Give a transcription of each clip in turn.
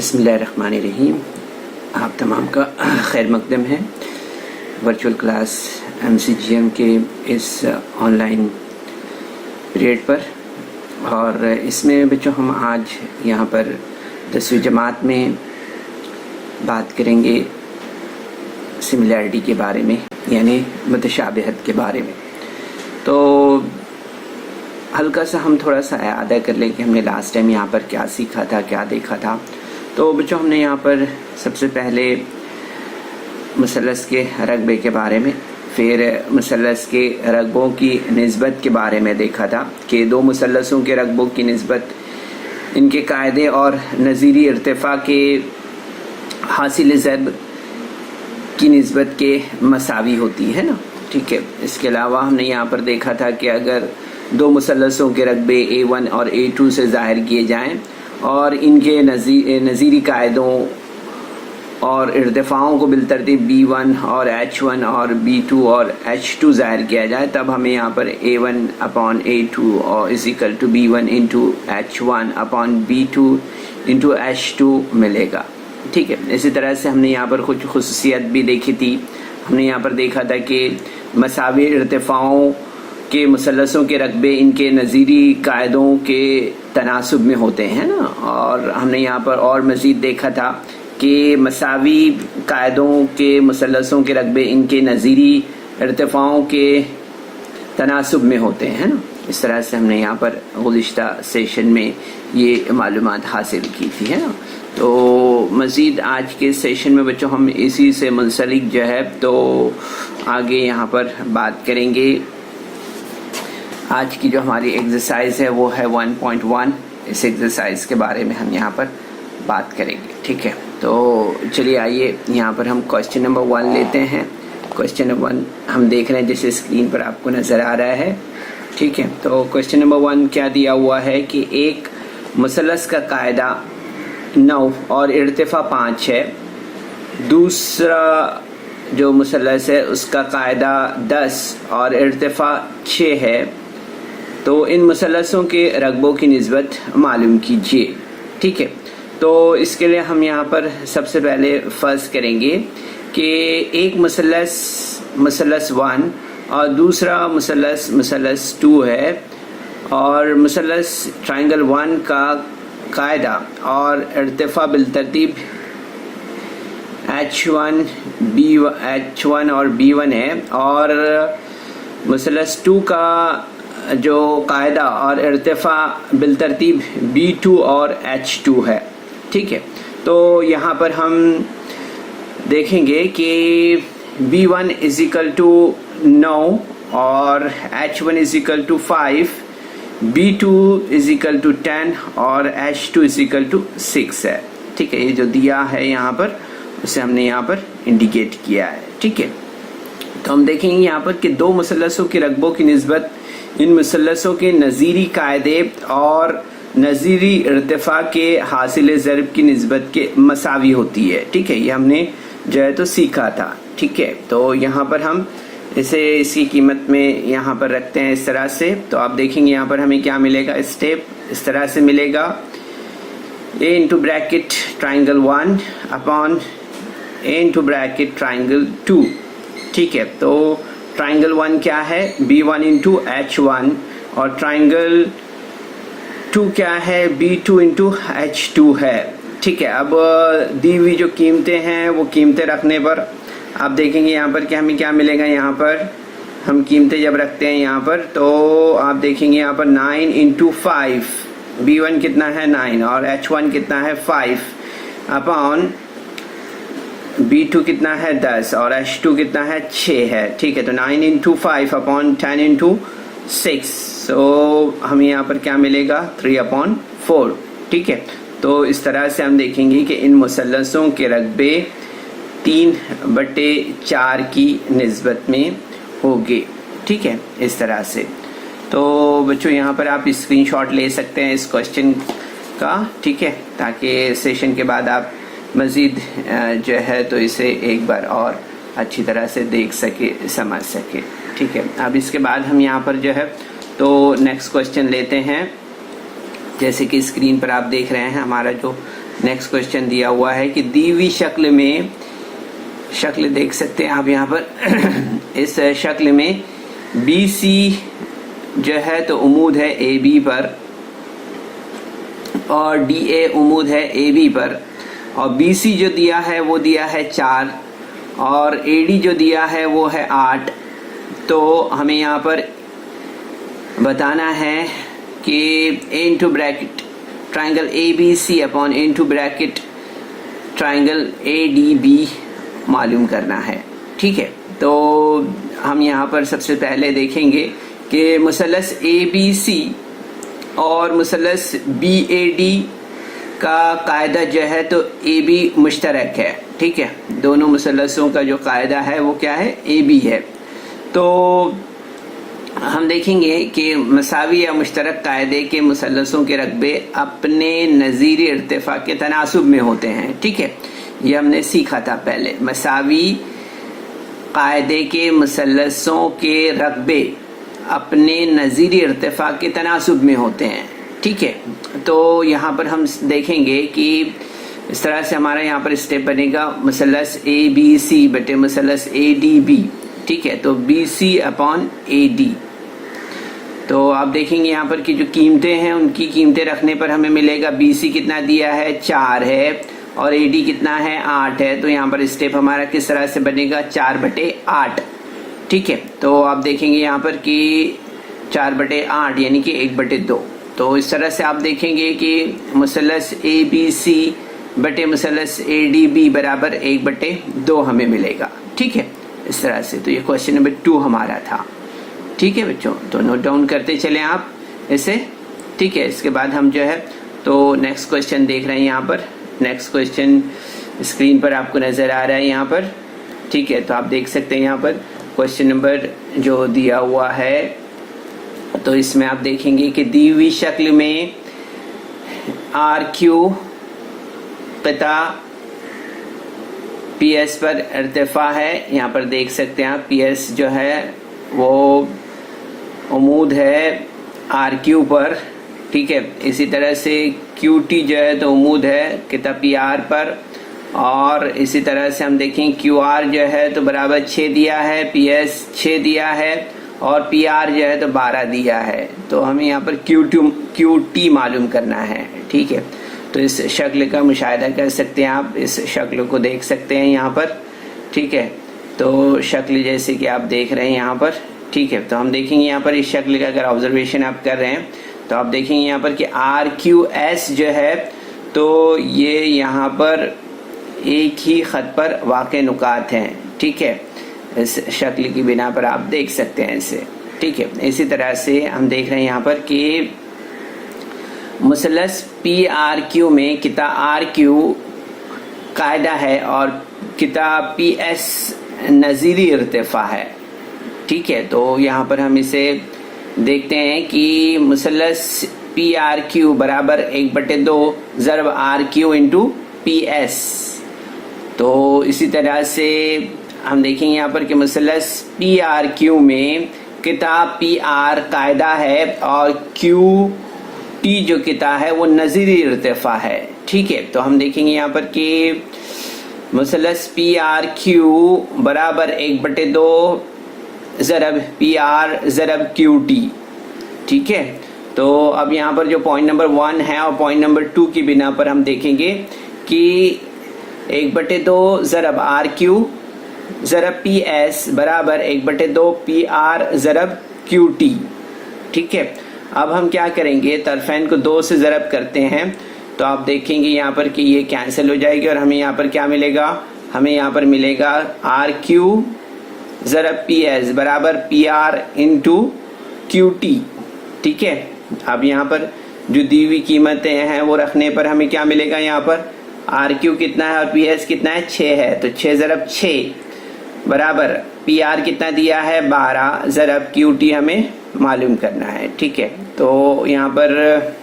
बिस्मिल्लाहिर्रहमानिर्रहीम। आप तमाम का खैर मकदम है वर्चुअल क्लास MCGM के इस ऑनलाइन पीरियड पर। और इसमें बच्चों हम आज यहाँ पर 10वीं जमात में बात करेंगे सिमिलैरिटी के बारे में, यानी मुतशाबिहत के बारे में। तो हल्का सा हम थोड़ा सा याद कर लें कि हमने लास्ट टाइम यहाँ पर क्या सीखा था, क्या देखा था। तो बच्चों हमने यहाँ पर सबसे पहले मुसल्लस के रकबे के बारे में, फिर मुसल्लस के रकबों की निस्बत के बारे में देखा था कि दो मुसल्लसों के रकबों की निस्बत इनके कायदे और नज़ीरी इर्तिफ़ा के हासिल ज़रब की निस्बत के मसावी होती है ना, ठीक है। इसके अलावा हमने यहाँ पर देखा था कि अगर दो मुसल्लसों के रकबे A1 और A2 से ज़ाहिर किए जाएं और इनके नज़ीरी कायदों और इर्तिफ़ाओं को बिलतरतीब B1 और H1 और B2 और H2 ज़ाहिर किया जाए, तब हमें यहाँ पर A1 अपॉन A2 और is equal to B1 into H1 upon B2 into H2 मिलेगा, ठीक है। इसी तरह से हमने यहाँ पर कुछ खुसूसियत भी देखी थी। हमने यहाँ पर देखा था कि मसावी इर्तिफ़ाओं के मुसल्लसों के रकबे इनके नज़ीरी कायदों के तनासुब में होते हैं ना। और हमने यहाँ पर और मज़ीद देखा था कि मसावी कायदों के मुसल्लसों के रकबे इनके नज़ीरी इर्तिफ़ाओं के तनासुब में होते हैं ना। इस तरह से हमने यहाँ पर गुज़िश्ता सेशन में ये मालूमात हासिल की थी, है ना। तो मज़ीद आज के सेशन में बच्चों हम इसी से मुंसलिक जो है तो आगे यहाँ पर बात करेंगे। आज की जो हमारी एक्सरसाइज है वो है 1.1। इस एक्सरसाइज के बारे में हम यहाँ पर बात करेंगे, ठीक है। तो चलिए आइए यहाँ पर हम क्वेश्चन नंबर 1 लेते हैं। क्वेश्चन नंबर 1 हम देख रहे हैं जैसे स्क्रीन पर आपको नज़र आ रहा है, ठीक है। तो क्वेश्चन नंबर 1 क्या दिया हुआ है कि एक मुसल्लस का कायदा 9 और इर्तिफ़ा 5 है, दूसरा जो मुसल्लस है उसका कायदा 10 और इर्तिफ़ा 6 है, तो इन मुसल्लसों के रकबों की निस्बत मालूम कीजिए, ठीक है। तो इसके लिए हम यहाँ पर सबसे पहले फ़र्ज़ करेंगे कि एक मुसल्लस 1 और दूसरा मुसल्लस 2 है, और मुसल्लस ट्रायंगल 1 का कायदा और इर्तिफ़ा बिलतरतीब H1 और B1 है, और मुसल्लस 2 का जो कायदा और इर्तिफ़ा बिलतरतीब B2 और H2 है, ठीक है। तो यहाँ पर हम देखेंगे कि B1 इज़ इक्वल टू 9 और H1 is equal to 5, B2 is equal to 10 और H2 इज़ इक्वल टू 6 है, ठीक है। ये जो दिया है यहाँ पर उसे हमने यहाँ पर इंडिकेट किया है, ठीक है। तो हम देखेंगे यहाँ पर कि दो मुसल्लसों के रकबों की निस्बत इन मुसल्लसों के नज़ीरी कायदे और नज़ीरी इर्तिफ़ा के हासिल ज़रब की निस्बत के मसावी होती है, ठीक है। ये हमने जो है तो सीखा था, ठीक है। तो यहाँ पर हम इसे इसकी कीमत में यहाँ पर रखते हैं इस तरह से। तो आप देखेंगे यहाँ पर हमें क्या मिलेगा, स्टेप इस तरह से मिलेगा, A into bracket triangle 1 upon A into bracket triangle 2, ठीक है। तो ट्राइंगल 1 क्या है, B1 इंटू H1, और ट्राइंगल 2 क्या है, B2 इंटू H2 है, ठीक है। अब दी हुई जो कीमतें हैं वो कीमतें रखने पर आप देखेंगे यहाँ पर कि हमें क्या मिलेगा। यहाँ पर हम कीमतें जब रखते हैं यहाँ पर तो आप देखेंगे यहाँ पर 9 इंटू 5, B1 कितना है 9 और H1 कितना है 5 अपॉन B2 कितना है 10 और H2 कितना है 6 है, ठीक है। तो 9 इंटू 5 अपॉन 10 इंटू 6, सो हमें यहाँ पर क्या मिलेगा 3 अपॉन 4, ठीक है। तो इस तरह से हम देखेंगे कि इन मुसल्लसों के रकबे 3/4 की निस्बत में होंगे, ठीक है, इस तरह से। तो बच्चों यहाँ पर आप स्क्रीनशॉट ले सकते हैं इस क्वेश्चन का, ठीक है, ताकि सेशन के बाद आप मज़ीद जो है तो इसे एक बार और अच्छी तरह से देख सके, समझ सके, ठीक है। अब इसके बाद हम यहाँ पर जो है तो नेक्स्ट क्वेश्चन लेते हैं। जैसे कि स्क्रीन पर आप देख रहे हैं हमारा जो नेक्स्ट क्वेश्चन दिया हुआ है कि दी हुई शक्ल में, शक्ल देख सकते हैं आप यहाँ पर इस शक्ल में BC जो है तो उम्मीद है AB पर और DA उम्मीद है AB पर, और BC जो दिया है वो दिया है 4 और AD जो दिया है वो है 8। तो हमें यहाँ पर बताना है कि A into bracket triangle ABC upon A into bracket triangle ADB मालूम करना है। ठीक है, तो हम यहाँ पर सबसे पहले देखेंगे कि मुसल्लस ABC और मुसल्लस BAD का कायदा जो है तो AB मुश्तरक है। ठीक है, दोनों मुसल्लसों का जो कायदा है वो क्या है, AB है। तो हम देखेंगे कि मसावी या मुश्तरक कायदे के मुसल्लसों के रकबे अपने नज़ीरी इर्तिफा के तनासुब में होते हैं। ठीक है, ये हमने सीखा था पहले। मसावी कायदे के मुसल्लसों के रकबे अपने नज़ीरी इर्तिफा के तनासुब में होते हैं। ठीक है, तो यहाँ पर हम देखेंगे कि इस तरह से हमारा यहाँ पर स्टेप बनेगा मुसल्लस ABC बटे मुसल्लस ADB। ठीक है, तो BC अपॉन AD। तो आप देखेंगे यहाँ पर कि जो कीमतें हैं उनकी कीमतें रखने पर हमें मिलेगा BC कितना दिया है, 4 है, और AD कितना है, 8 है। तो यहाँ पर स्टेप हमारा किस तरह से बनेगा, 4/8। ठीक है, तो आप देखेंगे यहाँ पर कि 4/8 यानी कि 1/2। तो इस तरह से आप देखेंगे कि मुसल्लस ABC बटे मुसल्लस ADB बराबर 1/2 हमें मिलेगा। ठीक है, इस तरह से। तो ये क्वेश्चन नंबर 2 हमारा था। ठीक है बच्चों, तो नोट डाउन करते चलें आप इसे। ठीक है, इसके बाद हम जो है तो नेक्स्ट क्वेश्चन देख रहे हैं यहाँ पर। नेक्स्ट क्वेश्चन स्क्रीन पर आपको नज़र आ रहा है यहाँ पर। ठीक है, तो आप देख सकते हैं यहाँ पर क्वेश्चन नंबर जो दिया हुआ है, तो इसमें आप देखेंगे कि दी हुई शक्ल में RQ क़िता PS पर इर्तिफा है। यहाँ पर देख सकते हैं आप PS जो है वो उम्मीद है RQ पर। ठीक है, इसी तरह से QT जो है तो उम्मीद है क़िता PR पर, और इसी तरह से हम देखें QR जो है तो बराबर 6 दिया है, PS 6 दिया है, और PR जो है तो 12 दिया है। तो हमें यहाँ पर QT मालूम करना है। ठीक है, तो इस शक्ल का मुशाहिदा कर सकते हैं आप, इस शक्ल को देख सकते हैं यहाँ पर। ठीक है, तो शक्ल जैसे कि आप देख रहे हैं यहाँ पर। ठीक है, तो हम देखेंगे यहाँ पर इस शक्ल का अगर ऑब्जर्वेशन आप कर रहे हैं तो आप देखेंगे यहाँ पर कि RQS जो है तो ये यहाँ पर एक ही ख़त पर वाक़े नुकात हैं। ठीक है, इस शक्ल की बिना पर आप देख सकते हैं इसे। ठीक है, इसी तरह से हम देख रहे हैं यहाँ पर कि मुसल्लस PRQ में क़िता RQ कायदा है और क़िता PS नज़ीरी इर्तिफा है। ठीक है, तो यहाँ पर हम इसे देखते हैं कि मुसल्लस PRQ बराबर 1/2 ज़रब RQ इंटू PS। तो इसी तरह से हम देखेंगे यहाँ पर कि मुसल्लस PRQ में क़िता PR कायदा है और QT जो क़िता है वो नज़ीरी इर्तिफा है। ठीक है, तो हम देखेंगे यहाँ पर कि मुसल्लस PRQ बराबर 1/2 ज़रब PR ज़रब QT। ठीक है, तो अब यहाँ पर जो पॉइंट नंबर 1 है और पॉइंट नंबर 2 की बिना पर हम देखेंगे कि 1/2 ज़रब RQ ज़रब PS बराबर 1/2 PR ज़रब QT। ठीक है, अब हम क्या करेंगे, तरफ़ैन को 2 से ज़रब करते हैं तो आप देखेंगे यहाँ पर कि ये कैंसिल हो जाएगी और हमें यहाँ पर क्या मिलेगा, हमें यहाँ पर मिलेगा RQ ज़रब PS बराबर PR इंटू QT। ठीक है, अब यहाँ पर जो दी हुई कीमतें हैं वो रखने पर हमें क्या मिलेगा, यहाँ पर RQ कितना है और PS कितना है, 6 है। तो 6 ज़रब 6 बराबर PR कितना दिया है, 12 ज़रब QT हमें मालूम करना है। ठीक है, तो यहाँ पर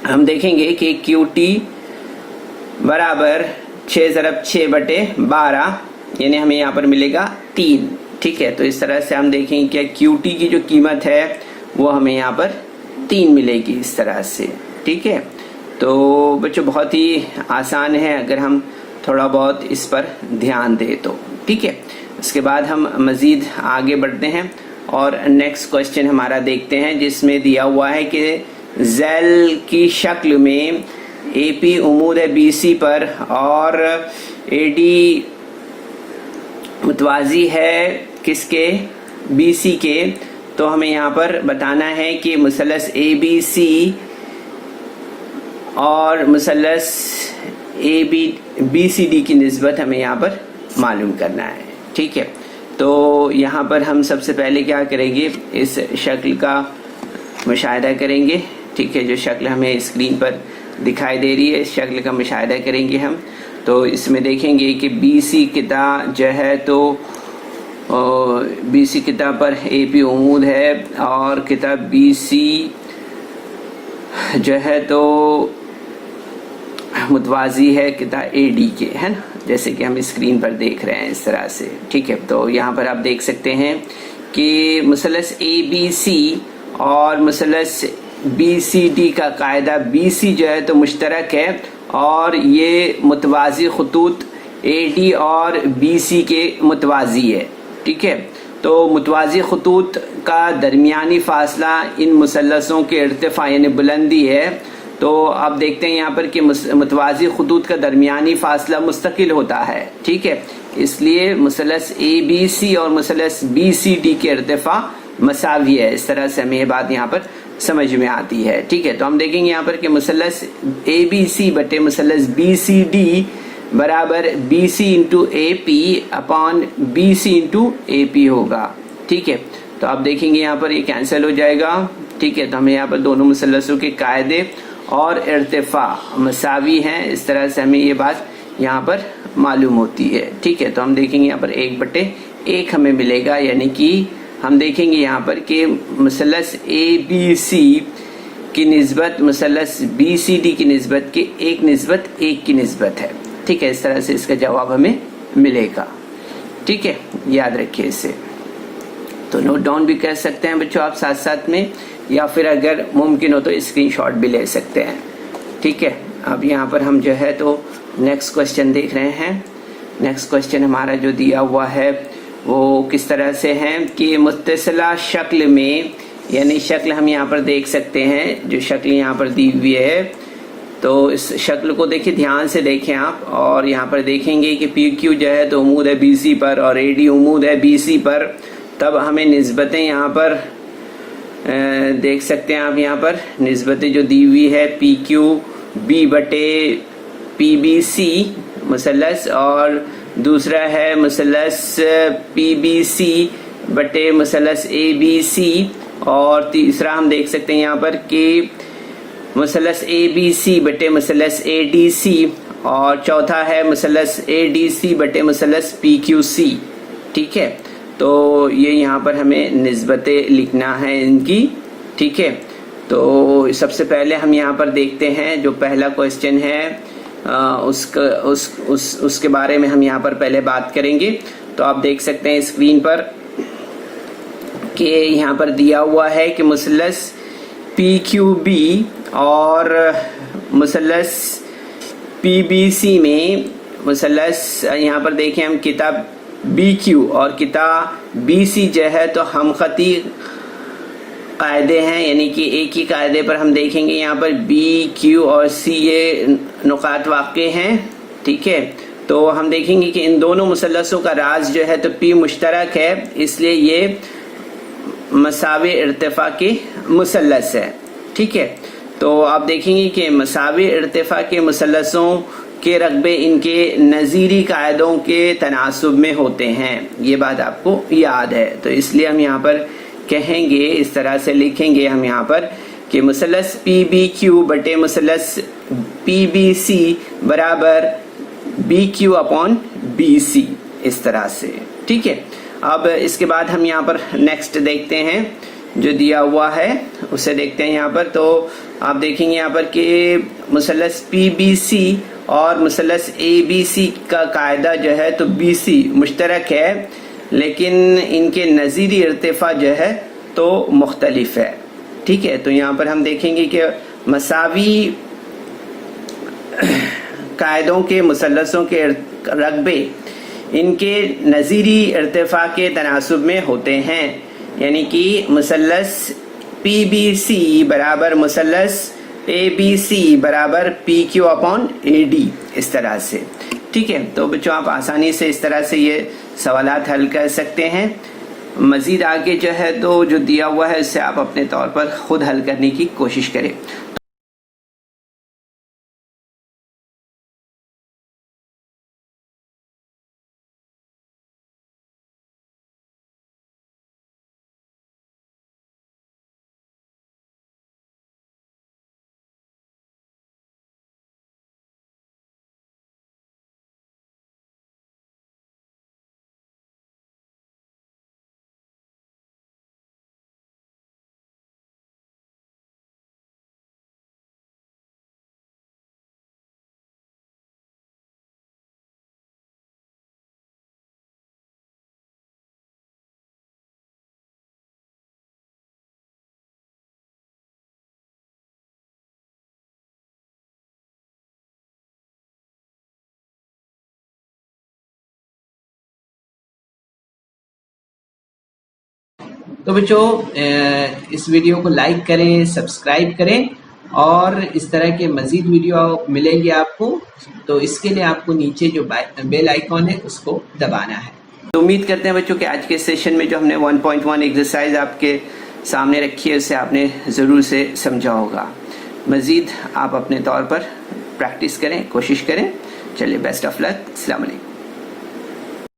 हम देखेंगे कि QT बराबर 6 ज़रब 6/12 यानी हमें यहाँ पर मिलेगा 3। ठीक है, तो इस तरह से हम देखेंगे कि QT की जो कीमत है वो हमें यहाँ पर 3 मिलेगी इस तरह से। ठीक है, تو بچوں بہت ہی آسان ہے اگر ہم تھوڑا بہت اس پر دھیان دیں تو، ٹھیک ہے. اس کے بعد ہم مزید آگے بڑھتے ہیں اور نیکسٹ کوشچن ہمارا دیکھتے ہیں، جس میں دیا ہوا ہے کہ ذیل کی شکل میں اے پی عمود ہے بی سی پر اور اے ڈی متوازی ہے کس کے؟ بی سی کے. تو ہمیں یہاں پر بتانا ہے کہ مثلث اے بی سی اور مثلث اے بی سی ڈی کی نسبت ہمیں یہاں پر معلوم کرنا ہے، ٹھیک ہے. تو یہاں پر ہم سب سے پہلے کیا کریں گے، اس شکل کا مشاہدہ کریں گے، ٹھیک ہے. جو شکل ہمیں اسکرین پر دکھائی دے رہی ہے اس شکل کا مشاہدہ کریں گے ہم. تو اس میں دیکھیں گے کہ بی سی قطع جو ہے تو بی سی قطع پر اے پی عمود ہے اور قطع بی سی جو ہے تو متوازی ہے قطع اے ڈی کے، ہے نا، جیسے کہ ہم اسکرین پر دیکھ رہے ہیں اس طرح سے، ٹھیک ہے. تو یہاں پر آپ دیکھ سکتے ہیں کہ مثلث اے بی سی اور مثلث بی سی ڈی کا قاعدہ بی سی جو ہے تو مشترک ہے اور یہ متوازی خطوط اے ڈی اور بی سی کے متوازی ہے، ٹھیک ہے. تو متوازی خطوط کا درمیانی فاصلہ ان مثلثوں کے ارتفاع یعنی بلندی ہے. تو آپ دیکھتے ہیں یہاں پر کہ متوازی خطوط کا درمیانی فاصلہ مستقل ہوتا ہے، ٹھیک ہے. اس لیے مثلث اے بی سی اور مثلث بی سی ڈی کے ارتفاع مساوی ہے. اس طرح سے ہمیں یہ بات یہاں پر سمجھ میں آتی ہے، ٹھیک ہے. تو ہم دیکھیں گے یہاں پر کہ مثلث اے بی سی بٹے مثلث بی سی ڈی برابر بی سی انٹو اے پی اپان بی سی انٹو اے پی ہوگا، ٹھیک ہے. تو آپ دیکھیں گے یہاں پر یہ کینسل ہو جائے گا، ٹھیک ہے. تو ہمیں یہاں پر دونوں مثلثوں کے قاعدے اور ارتفاع مساوی ہیں، اس طرح سے ہمیں یہ بات یہاں پر معلوم ہوتی ہے، ٹھیک ہے. تو ہم دیکھیں گے یہاں پر 1/1 ہمیں ملے گا، یعنی کہ ہم دیکھیں گے یہاں پر کہ مثلث اے بی سی کی نسبت مثلث بی سی ڈی کی نسبت کے 1:1 کی نسبت ہے، ٹھیک ہے. اس طرح سے اس کا جواب ہمیں ملے گا، ٹھیک ہے. یاد رکھیے اسے. تو نوٹ ڈاؤن بھی کر سکتے ہیں بچوں آپ ساتھ ساتھ میں، یا پھر اگر ممکن ہو تو اسکرین شاٹ بھی لے سکتے ہیں، ٹھیک ہے. اب یہاں پر ہم جو ہے تو نیکسٹ کوشچن دیکھ رہے ہیں. نیکسٹ کوشچن ہمارا جو دیا ہوا ہے وہ کس طرح سے ہے کہ متصلہ شکل میں، یعنی شکل ہم یہاں پر دیکھ سکتے ہیں، جو شکل یہاں پر دی ہوئی ہے تو اس شکل کو دیکھیں، دھیان سے دیکھیں آپ، اور یہاں پر دیکھیں گے کہ پی کیو جو ہے تو عمود ہے بی سی پر اور اے ڈی عمود ہے بی سی پر. تب ہمیں نسبتیں یہاں پر دیکھ سکتے ہیں آپ، یہاں پر نسبتیں جو دی ہوئی ہے پی کیو بی بٹے پی بی سی مثلث، اور دوسرا ہے مثلث پی بی سی بٹے مثلث اے بی سی، اور تیسرا ہم دیکھ سکتے ہیں یہاں پر کہ مثلث اے بی سی بٹے مثلث اے ڈی سی، اور چوتھا ہے مثلث اے ڈی سی بٹے مثلث پی کیو سی، ٹھیک ہے. تو یہ یہاں پر ہمیں نسبتیں لکھنا ہے ان کی، ٹھیک ہے. تو سب سے پہلے ہم یہاں پر دیکھتے ہیں جو پہلا کوشچن ہے اس کے بارے میں ہم یہاں پر پہلے بات کریں گے. تو آپ دیکھ سکتے ہیں اسکرین پر کہ یہاں پر دیا ہوا ہے کہ مثلث پی کیو بی اور مثلث پی بی سی میں مثلث یہاں پر دیکھیں ہم کتاب بی کیو اور کتاب بی سی جو ہے تو ہم خطی قاعدے ہیں، یعنی کہ ایک ہی قاعدے پر ہم دیکھیں گے یہاں پر بی کیو اور سی یہ نقاط واقع ہیں، ٹھیک ہے. تو ہم دیکھیں گے کہ ان دونوں مثلثوں کا راز جو ہے تو پی مشترک ہے، اس لیے یہ مساوی ارتفاع کے مثلث ہے، ٹھیک ہے. تو آپ دیکھیں گے کہ مساوی ارتفاع کے مثلثوں کے رقبے ان کے نظیری قاعدوں کے تناسب میں ہوتے ہیں، یہ بات آپ کو یاد ہے. تو اس لیے ہم یہاں پر کہیں گے، اس طرح سے لکھیں گے ہم یہاں پر کہ مثلث پی بی کیو بٹے مثلث پی بی سی برابر B Q upon B C, اس طرح سے، ٹھیک ہے. اب اس کے بعد ہم یہاں پر نیکسٹ دیکھتے ہیں جو دیا ہوا ہے اسے دیکھتے ہیں یہاں پر. تو آپ دیکھیں گے یہاں پر کہ مثلث پی بی سی اور مثلث اے بی سی کا قاعدہ جو ہے تو بی سی مشترک ہے، لیکن ان کے نظیری ارتفاع جو ہے تو مختلف ہے، ٹھیک ہے. تو یہاں پر ہم دیکھیں گے کہ مساوی قاعدوں کے مثلثوں کے رقبے ان کے نظیری ارتفاع کے تناسب میں ہوتے ہیں، یعنی کہ مثلث پی بی سی برابر مثلث اے بی سی برابر پی کیو اپون اے ڈی، اس طرح سے. ٹھیک ہے، تو بچوں آپ آسانی سے اس طرح سے یہ سوالات حل کر سکتے ہیں. مزید آگے جو ہے تو جو دیا ہوا ہے اس سے آپ اپنے طور پر خود حل کرنے کی کوشش کریں. تو بچوں اس ویڈیو کو لائک کریں، سبسکرائب کریں، اور اس طرح کے مزید ویڈیو ملیں گے آپ کو. تو اس کے لیے آپ کو نیچے جو بیل آئیکن ہے اس کو دبانا ہے. تو امید کرتے ہیں بچوں کہ آج کے سیشن میں جو ہم نے 1.1 ایکسرسائز آپ کے سامنے رکھی ہے اسے آپ نے ضرور سے سمجھا ہوگا. مزید آپ اپنے طور پر پریکٹس کریں، کوشش کریں. چلیے بیسٹ آف لک. السلام علیکم.